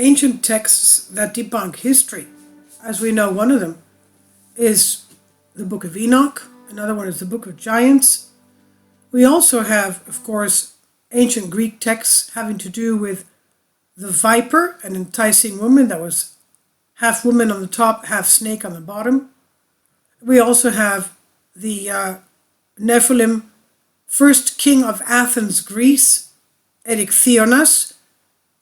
ancient texts that debunk history. As we know, one of them is the Book of Enoch, another one is the Book of Giants. We also have, of course, ancient Greek texts having to do with the viper, an enticing woman that was half woman on the top, half snake on the bottom. We also have the Nephilim, first king of Athens, Greece, Erechthionas.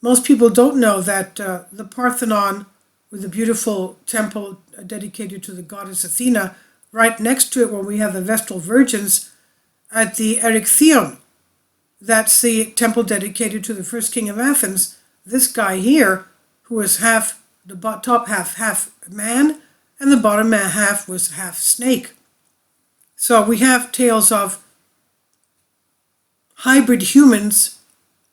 Most people don't know that the Parthenon, with the beautiful temple dedicated to the goddess Athena, right next to it where we have the Vestal Virgins at the Erechtheion, that's the temple dedicated to the first king of Athens. This guy here, who was half, the top half man, and the bottom half was half snake. So we have tales of hybrid humans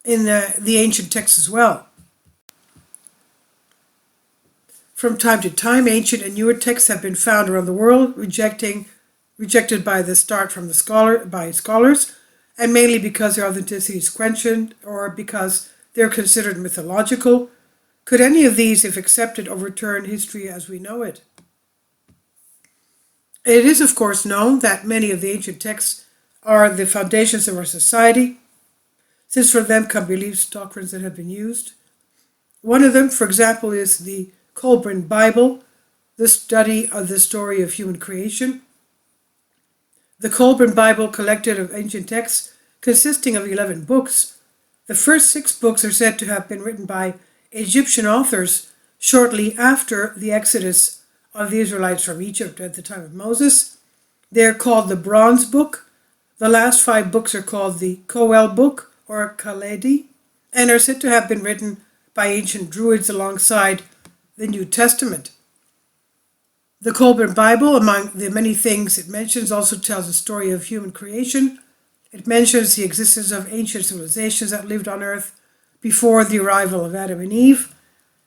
in the ancient texts as well. From time to time, ancient and newer texts have been found around the world, rejected by scholars, and mainly because their authenticity is questioned or because they're considered mythological. Could any of these, if accepted, overturn history as we know it? It is, of course, known that many of the ancient texts are the foundations of our society, since from them come beliefs, doctrines that have been used. One of them, for example, is the Colburn Bible, the study of the story of human creation. The Colburn Bible, collected of ancient texts consisting of 11 books. The first 6 books are said to have been written by Egyptian authors shortly after the exodus of the Israelites from Egypt at the time of Moses. They are called the Bronze Book. The last 5 books are called the Koel Book or Khaledi, and are said to have been written by ancient Druids alongside the New Testament. The Colburn Bible, among the many things it mentions, also tells the story of human creation. It mentions the existence of ancient civilizations that lived on Earth before the arrival of Adam and Eve.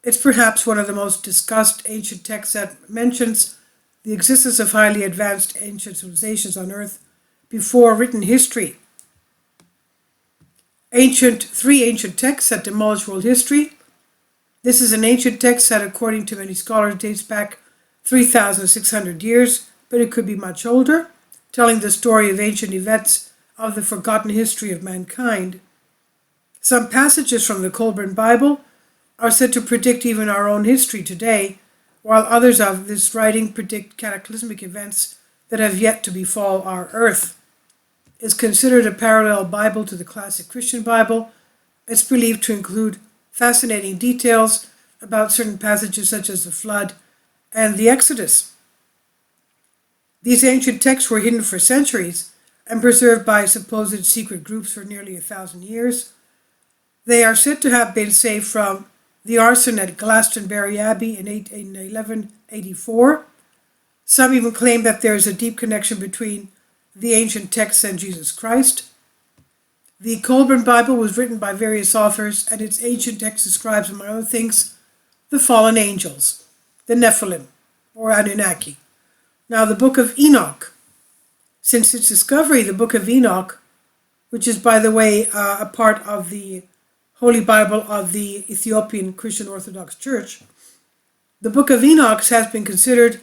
It's perhaps one of the most discussed ancient texts that mentions the existence of highly advanced ancient civilizations on Earth before written history. Three ancient texts that demolish world history. This is an ancient text that, according to many scholars, dates back 3,600 years, but it could be much older, telling the story of ancient events of the forgotten history of mankind. Some passages from the Colburn Bible are said to predict even our own history today, while others of this writing predict cataclysmic events that have yet to befall our earth. It's considered a parallel Bible to the classic Christian Bible. It's believed to include fascinating details about certain passages such as the flood and the Exodus. These ancient texts were hidden for centuries and preserved by supposed secret groups for nearly 1,000 years. They are said to have been saved from the arson at Glastonbury Abbey in 1184. Some even claim that there is a deep connection between the ancient texts and Jesus Christ. The Colburn Bible was written by various authors, and its ancient text describes, among other things, the fallen angels, the nephilim, or anunnaki. Now, the Book of Enoch. Since its discovery, the Book of Enoch, which is, by the way, a part of the Holy Bible of the Ethiopian Christian Orthodox Church, the Book of Enoch has been considered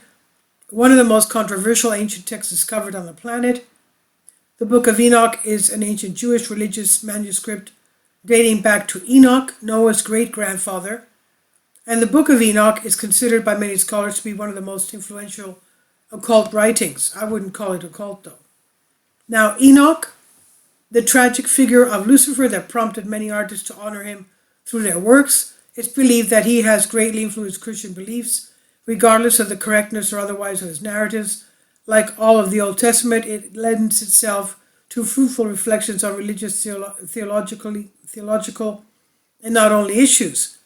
one of the most controversial ancient texts discovered on the planet. The Book of Enoch is an ancient Jewish religious manuscript dating back to Enoch, Noah's great-grandfather, and the Book of Enoch is considered by many scholars to be one of the most influential occult writings. I wouldn't call it occult, though. Now, Enoch, the tragic figure of Lucifer that prompted many artists to honor him through their works, it's believed that he has greatly influenced Christian beliefs, regardless of the correctness or otherwise of his narratives. Like all of the Old Testament, it lends itself to fruitful reflections on religious, theological, and not only issues.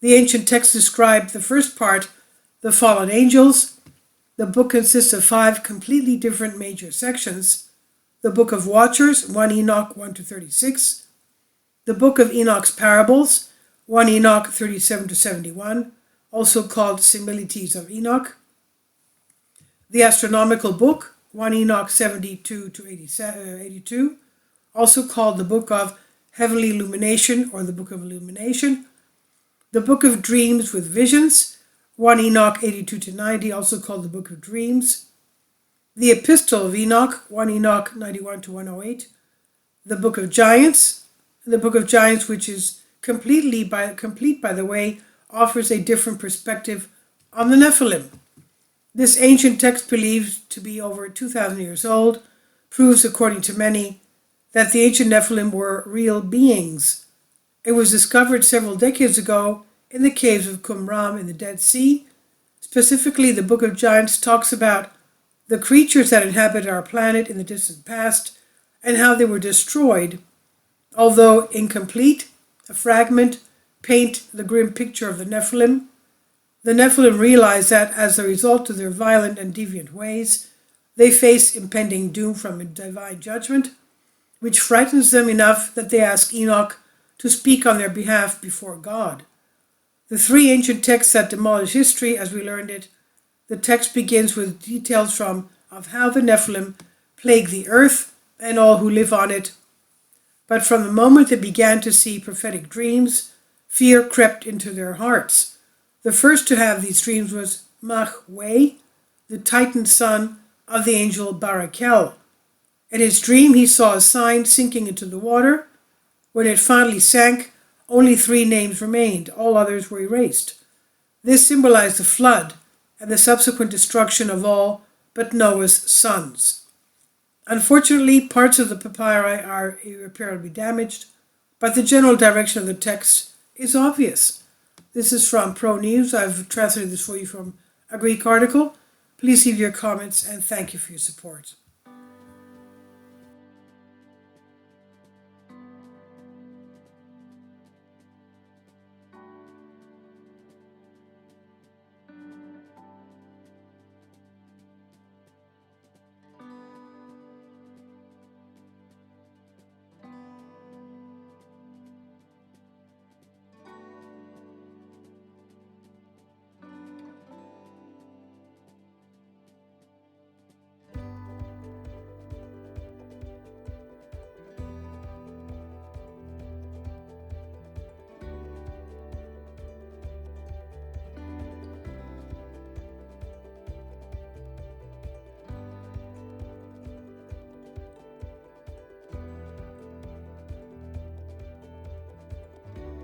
The ancient texts describe the first part, the fallen angels. The book consists of 5 completely different major sections. The Book of Watchers, 1 Enoch 1-36. The Book of Enoch's Parables, 1 Enoch 37-71, also called Similitudes of Enoch. The Astronomical Book, 1 Enoch 72-82, also called the Book of Heavenly Illumination or the Book of Illumination. the Book of Dreams with Visions, 1 Enoch 82-90, also called the Book of Dreams, the Epistle of Enoch, 1 Enoch 91-108, the Book of Giants, which is complete by the way, offers a different perspective on the Nephilim. This ancient text, believed to be over 2,000 years old, proves, according to many, that the ancient Nephilim were real beings. It was discovered several decades ago in the caves of Qumran in the Dead Sea. Specifically, the Book of Giants talks about the creatures that inhabited our planet in the distant past and how they were destroyed. Although incomplete, a fragment paint the grim picture of the Nephilim. The Nephilim realize that as a result of their violent and deviant ways, they face impending doom from a divine judgment, which frightens them enough that they ask Enoch to speak on their behalf before God. The three ancient texts that demolish history as we learned it, the text begins with details of how the Nephilim plague the earth and all who live on it. But from the moment they began to see prophetic dreams, fear crept into their hearts. The first to have these dreams was Mahweh, the titan son of the angel Barakel. In his dream, he saw a sign sinking into the water. When it finally sank, only 3 names remained. All others were erased. This symbolized the flood and the subsequent destruction of all but Noah's sons. Unfortunately, parts of the papyri are irreparably damaged, but the general direction of the text is obvious. This is from Pro News. I've translated this for you from a Greek article. Please leave your comments and thank you for your support.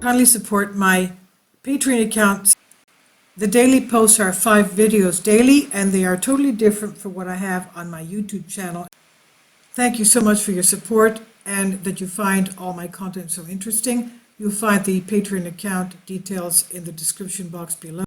Kindly support my Patreon account. The daily posts are 5 videos daily, and they are totally different from what I have on my YouTube channel. Thank you so much for your support and that you find all my content so interesting. You'll find the Patreon account details in the description box below.